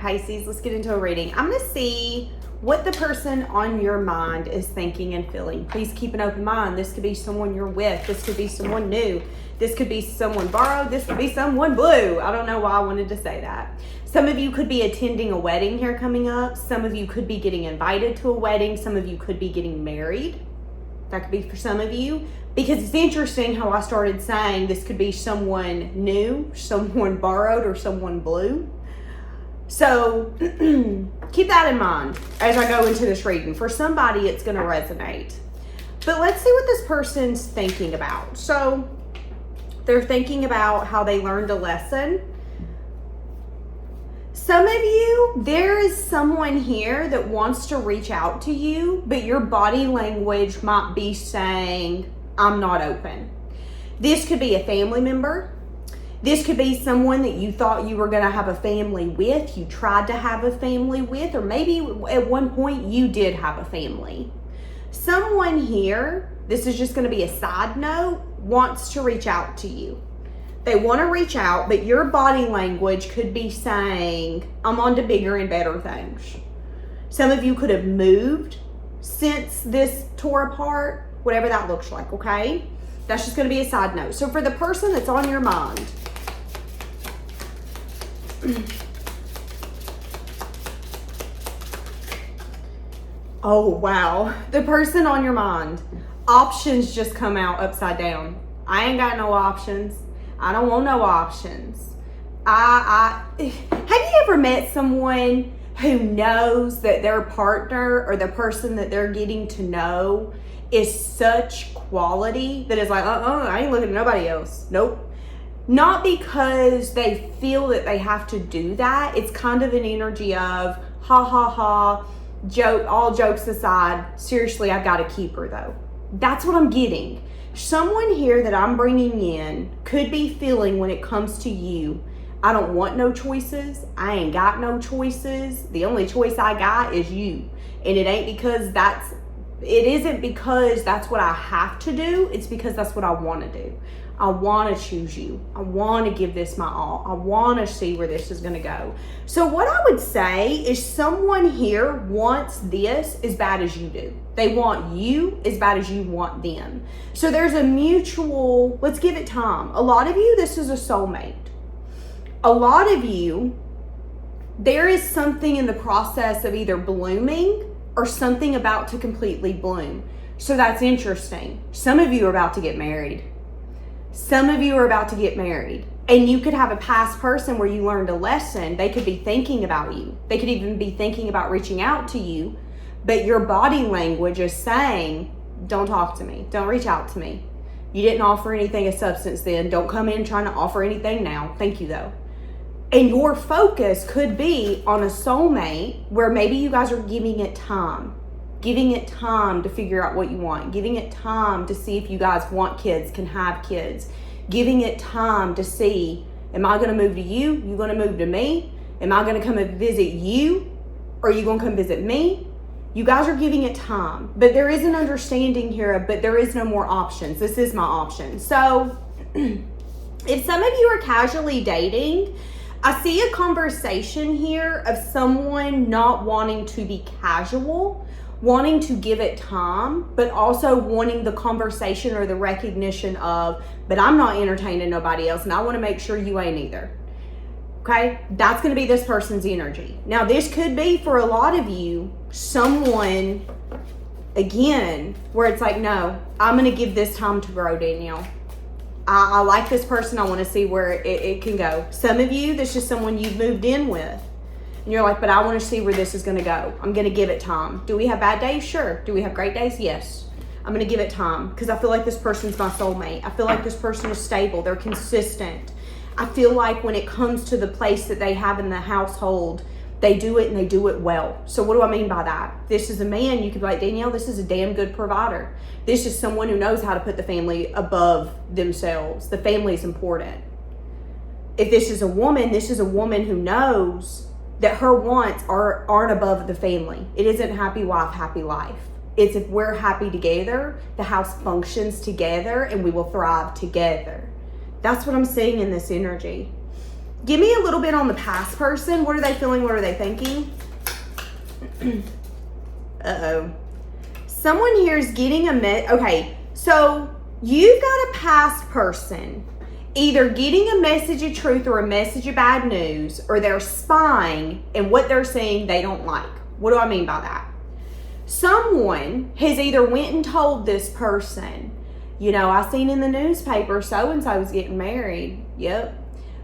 Pisces. Let's get into a reading. I'm going to see what the person on your mind is thinking and feeling. Please keep an open mind. This could be someone you're with. This could be someone new. This could be someone borrowed. This could be someone blue. I don't know why I wanted to say that. Some of you could be attending a wedding here coming up. Some of you could be getting invited to a wedding. Some of you could be getting married. That could be for some of you. Because it's interesting how I started saying this could be someone new, someone borrowed, or someone blue. So keep that in mind as I go into this reading. For somebody, it's going to resonate. But let's see what this person's thinking about. So they're thinking about how they learned a lesson. Some of you, there is someone here that wants to reach out to you, but your body language might be saying, I'm not open. This could be a family member. This could be someone that you thought you were going to have a family with, you tried to have a family with, or maybe at one point you did have a family. Someone here, this is just going to be a side note, wants to reach out to you. They want to reach out, but your body language could be saying, I'm on to bigger and better things. Some of you could have moved since this tore apart, whatever that looks like, okay? That's just going to be a side note. So for the person that's on your mind, oh, wow. The person on your mind, options just come out upside down. I ain't got no options. I don't want no options. Have you ever met someone who knows that their partner or the person that they're getting to know is such quality that is like, I ain't looking at nobody else. Nope. Not because they feel that they have to do that. It's kind of an energy of, ha ha ha, joke, all jokes aside, seriously, I've got to keep her though. That's what I'm getting. Someone here that I'm bringing in could be feeling when it comes to you, I don't want no choices. I ain't got no choices. The only choice I got is you. And it ain't because it isn't because that's what I have to do. It's because that's what I want to do. I want to choose you. I want to give this my all. I want to see where this is going to go. So what I would say is someone here wants this as bad as you do. They want you as bad as you want them. So there's a mutual, let's give it time. A lot of you, this is a soulmate. A lot of you, there is something in the process of either blooming or something about to completely bloom. So that's interesting. Some of you are about to get married. Some of you are about to get married. And you could have a past person where you learned a lesson. They could be thinking about you. They could even be thinking about reaching out to you. But your body language is saying, don't talk to me. Don't reach out to me. You didn't offer anything of substance then. Don't come in trying to offer anything now. Thank you though. And your focus could be on a soulmate where maybe you guys are giving it time. Giving it time to figure out what you want. Giving it time to see if you guys want kids, can have kids. Giving it time to see, am I going to move to you? You going to move to me? Am I going to come and visit you? Or are you going to come visit me? You guys are giving it time. But there is an understanding here, but there is no more options. This is my option. So if some of you are casually dating, I see a conversation here of someone not wanting to be casual, wanting to give it time, but also wanting the conversation or the recognition of, but I'm not entertaining nobody else and I want to make sure you ain't either. Okay, that's going to be this person's energy. Now this could be for a lot of you, someone, again, where it's like, no, I'm going to give this time to grow, Danielle. I like this person. I want to see where it can go. Some of you, this is someone you've moved in with. And you're like, but I want to see where this is going to go. I'm going to give it time. Do we have bad days? Sure. Do we have great days? Yes. I'm going to give it time because I feel like this person's my soulmate. I feel like this person is stable. They're consistent. I feel like when it comes to the place that they have in the household, they do it and they do it well. So what do I mean by that? This is a man, you could be like, Danielle, this is a damn good provider. This is someone who knows how to put the family above themselves. The family is important. If this is a woman who knows that her wants aren't above the family. It isn't happy wife, happy life. It's if we're happy together, the house functions together and we will thrive together. That's what I'm seeing in this energy. Give me a little bit on the past person. What are they feeling? What are they thinking? Uh-oh. Someone here is getting okay, so you've got a past person either getting a message of truth or a message of bad news, or they're spying and what they're saying they don't like. What do I mean by that? Someone has either went and told this person, you know, I seen in the newspaper so-and-so's getting married. Yep.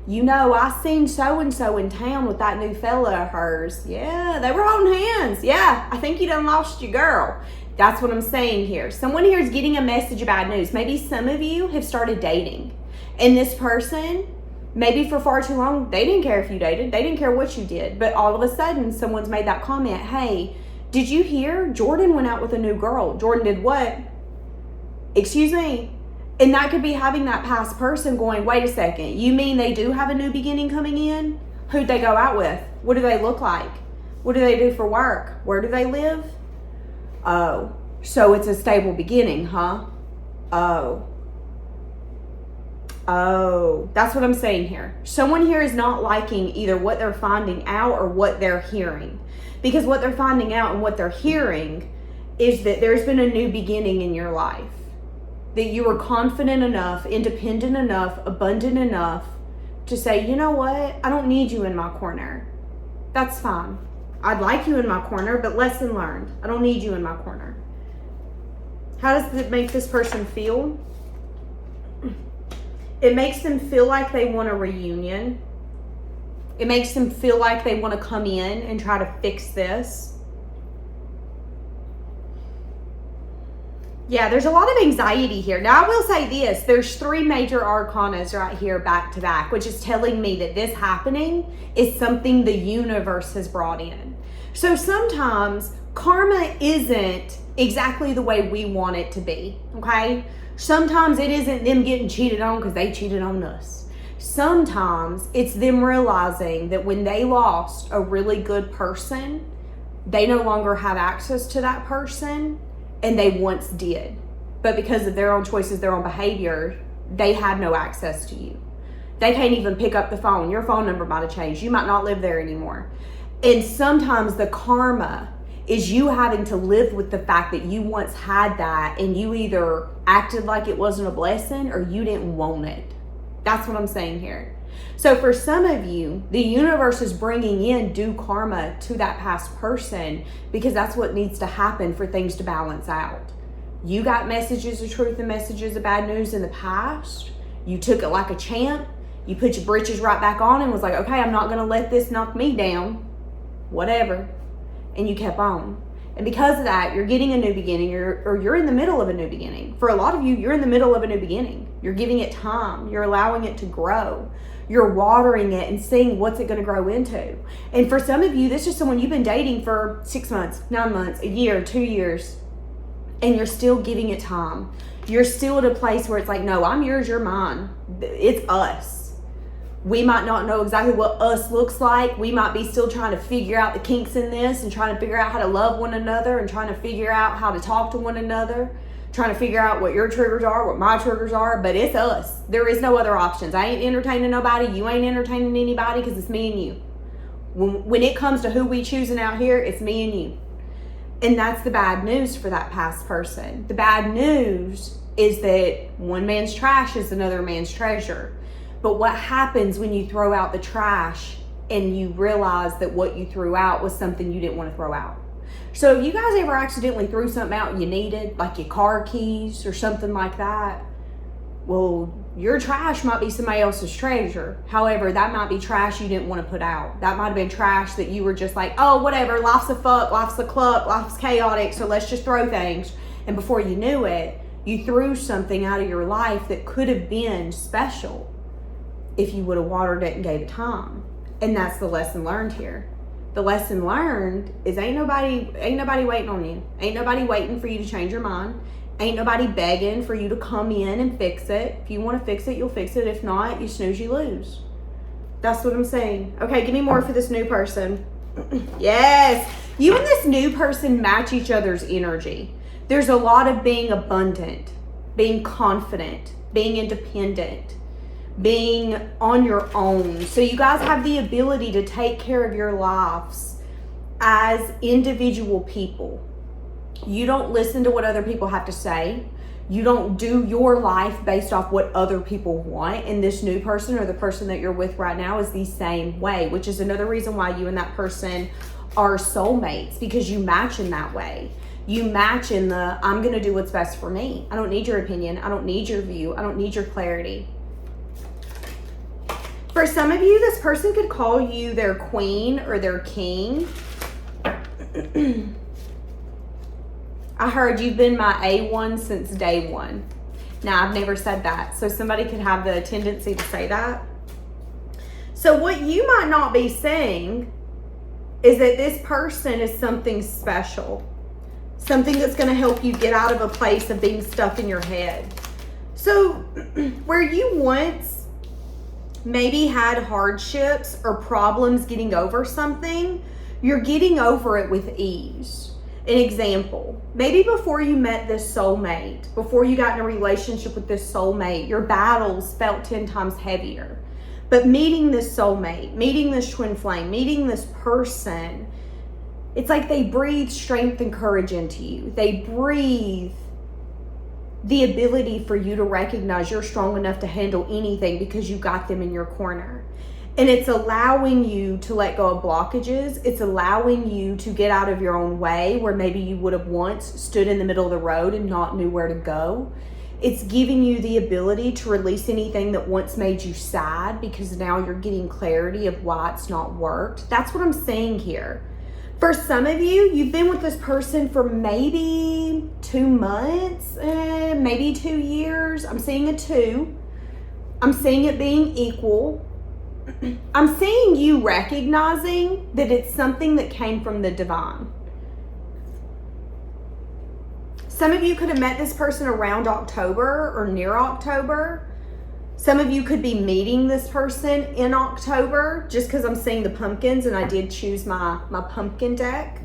You know, I seen so-and-so in town with that new fella of hers. Yeah, they were holding hands. Yeah, I think you done lost your girl. That's what I'm saying here. Someone here is getting a message of bad news. Maybe some of you have started dating. And this person, maybe for far too long, they didn't care if you dated. They didn't care what you did. But all of a sudden, someone's made that comment. Hey, did you hear? Jordan went out with a new girl. Jordan did what? Excuse me? And that could be having that past person going, wait a second, you mean they do have a new beginning coming in? Who'd they go out with? What do they look like? What do they do for work? Where do they live? Oh, so it's a stable beginning, huh? Oh, that's what I'm saying here. Someone here is not liking either what they're finding out or what they're hearing. Because what they're finding out and what they're hearing is that there's been a new beginning in your life. That you were confident enough, independent enough, abundant enough to say, you know what? I don't need you in my corner. That's fine. I'd like you in my corner, but lesson learned. I don't need you in my corner. How does it make this person feel? It makes them feel like they want a reunion. It makes them feel like they want to come in and try to fix this. Yeah, there's a lot of anxiety here. Now, I will say this. There's 3 major arcanas right here back to back, which is telling me that this happening is something the universe has brought in. So sometimes karma isn't exactly the way we want it to be, okay? Sometimes it isn't them getting cheated on because they cheated on us. Sometimes it's them realizing that when they lost a really good person, they no longer have access to that person. And they once did. But because of their own choices, their own behavior, they had no access to you. They can't even pick up the phone. Your phone number might have changed. You might not live there anymore. And sometimes the karma is you having to live with the fact that you once had that and you either acted like it wasn't a blessing or you didn't want it. That's what I'm saying here. So for some of you, the universe is bringing in due karma to that past person because that's what needs to happen for things to balance out. You got messages of truth and messages of bad news in the past. You took it like a champ. You put your britches right back on and was like, okay, I'm not going to let this knock me down. Whatever. And you kept on. And because of that, you're getting a new beginning or you're in the middle of a new beginning. For a lot of you, you're in the middle of a new beginning. You're giving it time. You're allowing it to grow. You're watering it and seeing what's it going to grow into. And for some of you, this is someone you've been dating for 6 months, 9 months, a year, 2 years, and you're still giving it time. You're still at a place where it's like, no, I'm yours, you're mine. It's us. We might not know exactly what us looks like. We might be still trying to figure out the kinks in this and trying to figure out how to love one another and trying to figure out how to talk to one another. Trying to figure out what your triggers are, what my triggers are, but it's us. There is no other options. I ain't entertaining nobody. You ain't entertaining anybody because it's me and you. When it comes to who we choosing out here, it's me and you. And that's the bad news for that past person. The bad news is that one man's trash is another man's treasure. But what happens when you throw out the trash and you realize that what you threw out was something you didn't want to throw out? So if you guys ever accidentally threw something out you needed, like your car keys or something like that, well, your trash might be somebody else's treasure. However, that might be trash you didn't want to put out. That might have been trash that you were just like, oh, whatever, life's a fuck, life's a cluck, life's chaotic, so let's just throw things. And before you knew it, you threw something out of your life that could have been special if you would have watered it and gave it time. And that's the lesson learned here. The lesson learned is ain't nobody waiting on you. Ain't nobody waiting for you to change your mind. Ain't nobody begging for you to come in and fix it. If you want to fix it, you'll fix it. If not, you snooze, you lose. That's what I'm saying. Okay, give me more for this new person. Yes. You and this new person match each other's energy. There's a lot of being abundant, being confident, being independent. being on your own. So you guys have the ability to take care of your lives as individual people. You don't listen to what other people have to say. You don't do your life based off what other people want. And this new person or the person that you're with right now is the same way, which is another reason why you and that person are soulmates, because you match in that way. You match in the, I'm going to do what's best for me. I don't need your opinion. I don't need your view. I don't need your clarity. For some of you, this person could call you their queen or their king. I heard you've been my A1 since day one. Now, I've never said that. So somebody could have the tendency to say that. So what you might not be saying is that this person is something special. Something that's going to help you get out of a place of being stuck in your head. So where you once maybe had hardships or problems getting over something, you're getting over it with ease. An example, maybe before you met this soulmate, before you got in a relationship with this soulmate, your battles felt 10 times heavier. But meeting this soulmate, meeting this twin flame, meeting this person, it's like they breathe strength and courage into you. They breathe the ability for you to recognize you're strong enough to handle anything because you got them in your corner. And it's allowing you to let go of blockages. It's allowing you to get out of your own way where maybe you would have once stood in the middle of the road and not knew where to go. It's giving you the ability to release anything that once made you sad because now you're getting clarity of why it's not worked. That's what I'm saying here. For some of you, you've been with this person for maybe 2 months, maybe 2 years. I'm seeing a 2. I'm seeing it being equal. I'm seeing you recognizing that it's something that came from the divine. Some of you could have met this person around October or near October. Some of you could be meeting this person in October, just because I'm seeing the pumpkins and I did choose my pumpkin deck.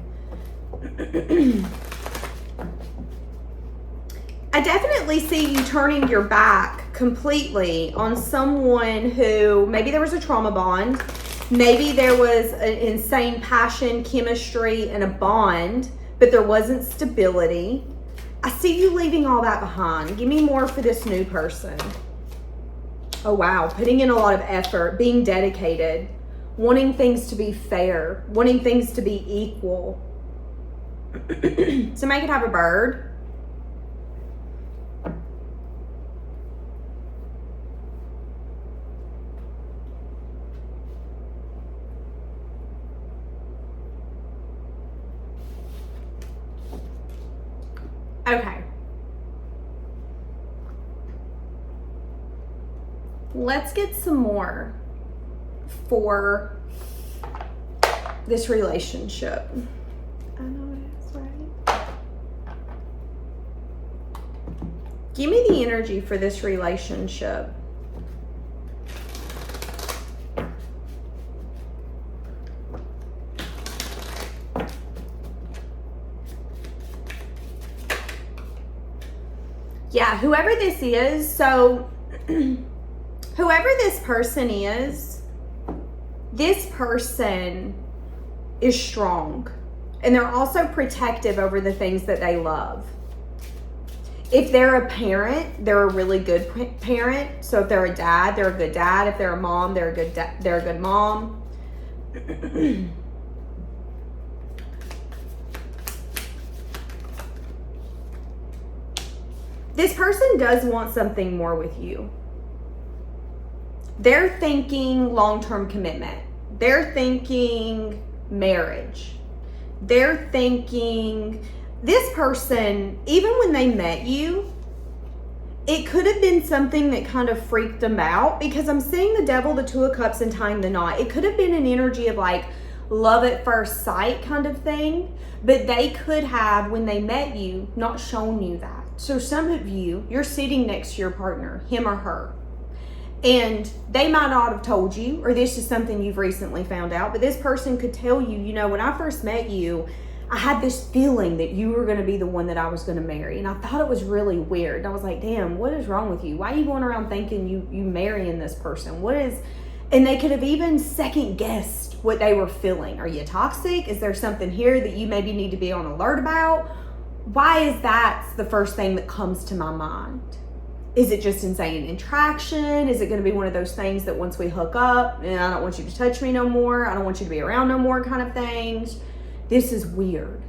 I definitely see you turning your back completely on someone who, maybe there was a trauma bond, maybe there was an insane passion, chemistry, and a bond, but there wasn't stability. I see you leaving all that behind. Give me more for this new person. Oh wow, putting in a lot of effort, being dedicated, wanting things to be fair, wanting things to be equal. Somebody could have a bird. Okay. Let's get some more for this relationship. I know it is, right? Give me the energy for this relationship. Yeah, whoever this is, so whoever this person is, this person is strong. And they're also protective over the things that they love. If they're a parent, they're a really good parent. So if they're a dad, they're a good dad. If they're a mom, they're a good mom. This person does want something more with you. They're thinking long-term commitment. They're thinking marriage. They're thinking, this person, even when they met you, it could have been something that kind of freaked them out, because I'm seeing the devil, the 2 of cups, and tying the knot. It could have been an energy of like love at first sight kind of thing, but they could have, when they met you, not shown you that. So some of you, you're sitting next to your partner, him or her, and they might not have told you, or this is something you've recently found out, but this person could tell you, you know, when I first met you, I had this feeling that you were going to be the one that I was going to marry. And I thought it was really weird. And I was like, damn, what is wrong with you? Why are you going around thinking you marrying this person? And they could have even second guessed what they were feeling. Are you toxic? Is there something here that you maybe need to be on alert about? Why is that the first thing that comes to my mind? Is it just insane attraction? Is it going to be one of those things that once we hook up, and I don't want you to touch me no more, I don't want you to be around no more kind of things? This is weird.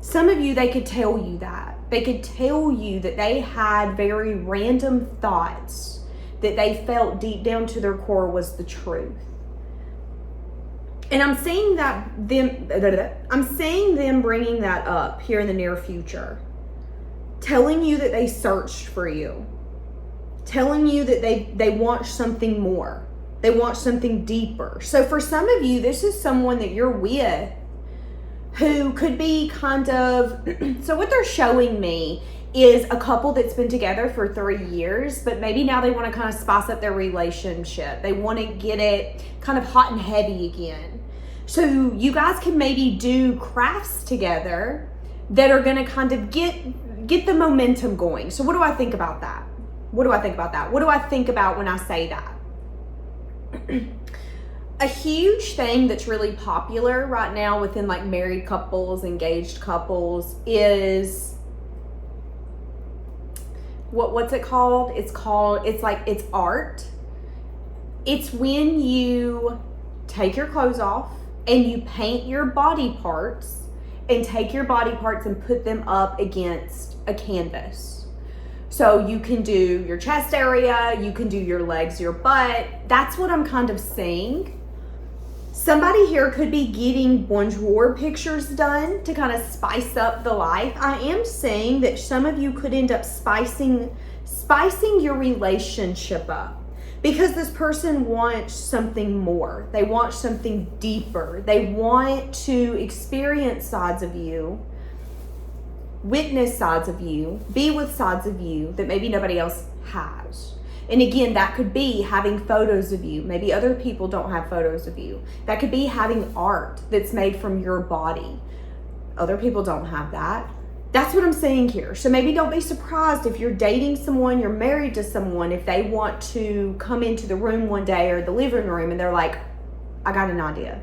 Some of you, they could tell you that. They could tell you that they had very random thoughts that they felt deep down to their core was the truth. And I'm seeing them bringing that up here in the near future. Telling you that they searched for you. Telling you that they want something more. They want something deeper. So for some of you, this is someone that you're with who could be kind of, so what they're showing me is a couple that's been together for 3 years, but maybe now they want to kind of spice up their relationship. They want to get it kind of hot and heavy again. So you guys can maybe do crafts together that are going to kind of get the momentum going. So what do I think about that? What do I think about when I say that? A huge thing that's really popular right now within like married couples, engaged couples is what's it called? It's art. It's when you take your clothes off and you paint your body parts and take your body parts and put them up against a canvas. So you can do your chest area, you can do your legs, your butt. That's what I'm kind of seeing. Somebody here could be getting bonjour pictures done to kind of spice up the life. I am saying that some of you could end up spicing your relationship up because this person wants something more. They want something deeper. They want to experience sides of you, witness sides of you, be with sides of you that maybe nobody else has. And again, that could be having photos of you. Maybe other people don't have photos of you. That could be having art that's made from your body. Other people don't have that. That's what I'm saying here. So maybe don't be surprised if you're dating someone, you're married to someone, if they want to come into the room one day or the living room and they're like, I got an idea.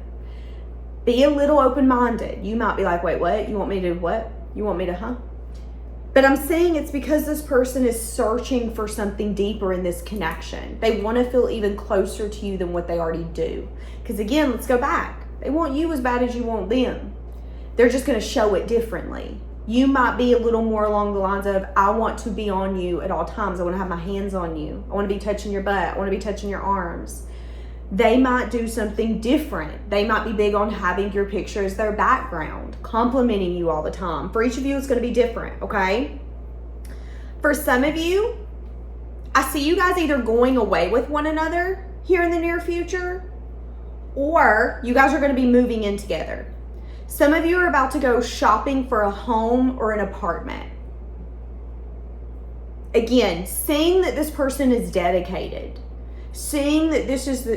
Be a little open-minded. You might be like, wait, what? You want me to what? You want me to, huh? But I'm saying it's because this person is searching for something deeper in this connection. They want to feel even closer to you than what they already do. Because again, let's go back. They want you as bad as you want them. They're just going to show it differently. You might be a little more along the lines of, I want to be on you at all times. I want to have my hands on you. I want to be touching your butt. I want to be touching your arms. They might do something different. They might be big on having your picture as their background, complimenting you all the time. For each of you, it's going to be different, okay? For some of you, I see you guys either going away with one another here in the near future, or you guys are going to be moving in together. Some of you are about to go shopping for a home or an apartment. Again, seeing that this person is dedicated. Seeing that this person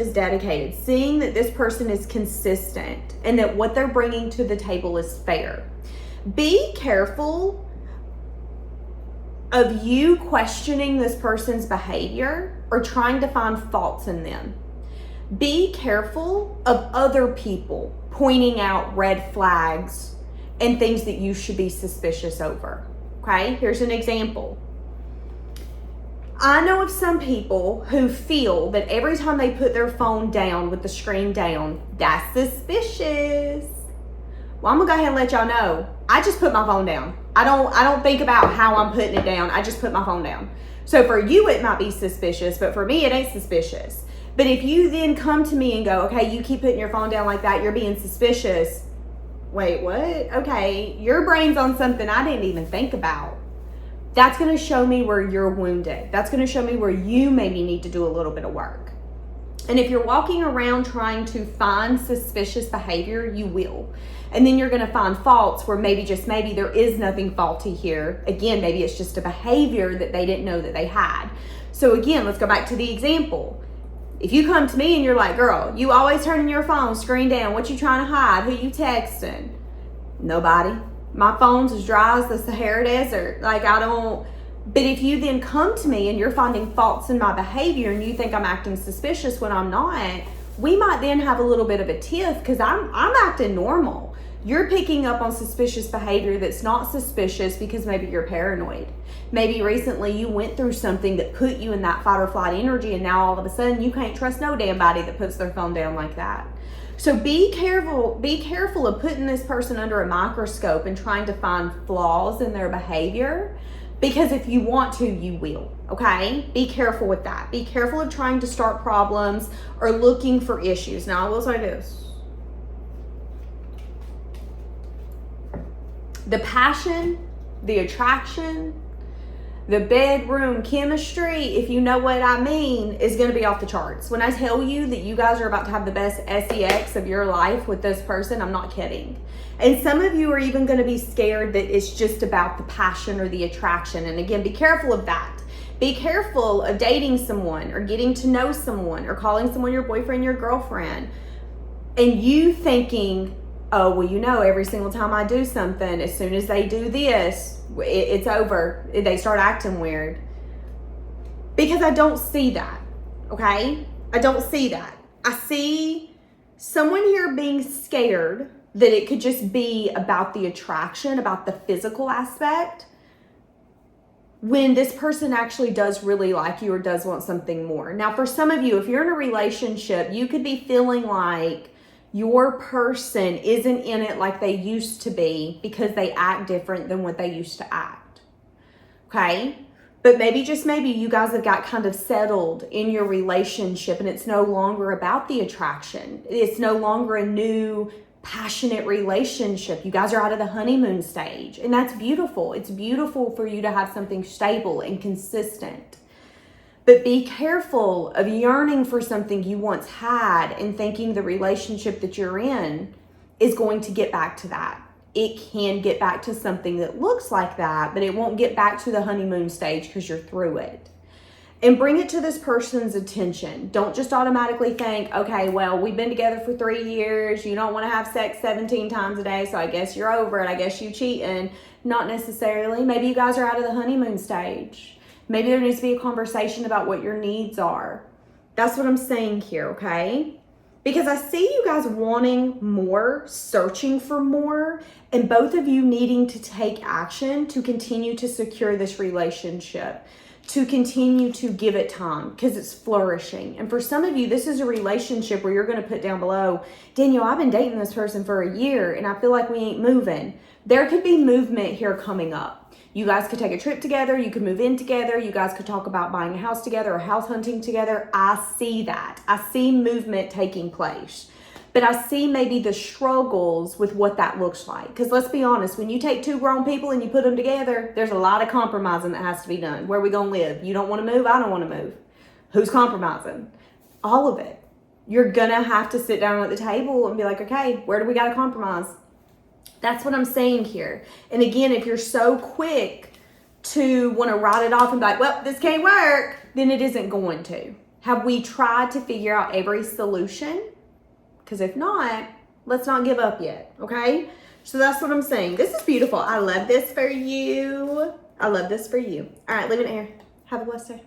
is dedicated, seeing that this person is consistent, and that what they're bringing to the table is fair. Be careful of you questioning this person's behavior or trying to find faults in them. Be careful of other people pointing out red flags and things that you should be suspicious over. Okay, here's an example. I know of some people who feel that every time they put their phone down with the screen down, that's suspicious. Well, I'm gonna go ahead and let y'all know, I just put my phone down. I don't think about how I'm putting it down. I just put my phone down. So for you, it might be suspicious, but for me, it ain't suspicious. But if you then come to me and go, okay, you keep putting your phone down like that, you're being suspicious. Wait, what? Okay, your brain's on something I didn't even think about. That's going to show me where you're wounded. That's going to show me where you maybe need to do a little bit of work. And if you're walking around trying to find suspicious behavior, you will. And then you're going to find faults where maybe, just maybe, there is nothing faulty here. Again, maybe it's just a behavior that they didn't know that they had. So again, let's go back to the example. If you come to me and you're like, girl, you always turning your phone screen down. What you trying to hide? Who you texting? Nobody. My phone's as dry as the Sahara Desert. Like, I don't. But if you then come to me and you're finding faults in my behavior and you think I'm acting suspicious when I'm not, we might then have a little bit of a tiff because I'm acting normal. You're picking up on suspicious behavior that's not suspicious because maybe you're paranoid. Maybe recently you went through something that put you in that fight or flight energy, and now all of a sudden you can't trust no damn body that puts their phone down like that. So be careful of putting this person under a microscope and trying to find flaws in their behavior, because if you want to, you will, okay? Be careful with that. Be careful of trying to start problems or looking for issues. Now, I will say this. The passion, the attraction, the bedroom chemistry, if you know what I mean, is going to be off the charts. When I tell you that you guys are about to have the best sex of your life with this person, I'm not kidding. And some of you are even going to be scared that it's just about the passion or the attraction. And again, be careful of that. Be careful of dating someone or getting to know someone or calling someone your boyfriend, your girlfriend, and you thinking, oh, well, you know, every single time I do something, as soon as they do this, it's over. They start acting weird. Because I don't see that, okay? I don't see that. I see someone here being scared that it could just be about the attraction, about the physical aspect, when this person actually does really like you or does want something more. Now, for some of you, if you're in a relationship, you could be feeling like your person isn't in it like they used to be because they act different than what they used to act. Okay? But maybe, just maybe, you guys have got kind of settled in your relationship and it's no longer about the attraction. It's no longer a new, passionate relationship. You guys are out of the honeymoon stage, and that's beautiful. It's beautiful for you to have something stable and consistent. But be careful of yearning for something you once had and thinking the relationship that you're in is going to get back to that. It can get back to something that looks like that, but it won't get back to the honeymoon stage because you're through it. And bring it to this person's attention. Don't just automatically think, okay, well, we've been together for 3 years. You don't want to have sex 17 times a day, so I guess you're over it. I guess you cheating. Not necessarily. Maybe you guys are out of the honeymoon stage. Maybe there needs to be a conversation about what your needs are. That's what I'm saying here, okay? Because I see you guys wanting more, searching for more, and both of you needing to take action to continue to secure this relationship, to continue to give it time because it's flourishing. And for some of you, this is a relationship where you're going to put down below, Danielle, I've been dating this person for a year and I feel like we ain't moving. There could be movement here coming up. You guys could take a trip together. You could move in together. You guys could talk about buying a house together or house hunting together. I see that. I see movement taking place. But I see maybe the struggles with what that looks like. Because let's be honest, when you take two grown people and you put them together, there's a lot of compromising that has to be done. Where are we going to live? You don't want to move? I don't want to move. Who's compromising? All of it. You're going to have to sit down at the table and be like, okay, where do we got to compromise? That's what I'm saying here. And again, if you're so quick to want to write it off and be like, well, this can't work, then it isn't going to. Have we tried to figure out every solution? Because if not, let's not give up yet, okay? So that's what I'm saying. This is beautiful. I love this for you. I love this for you. All right, leave it in the air. Have a blessed day.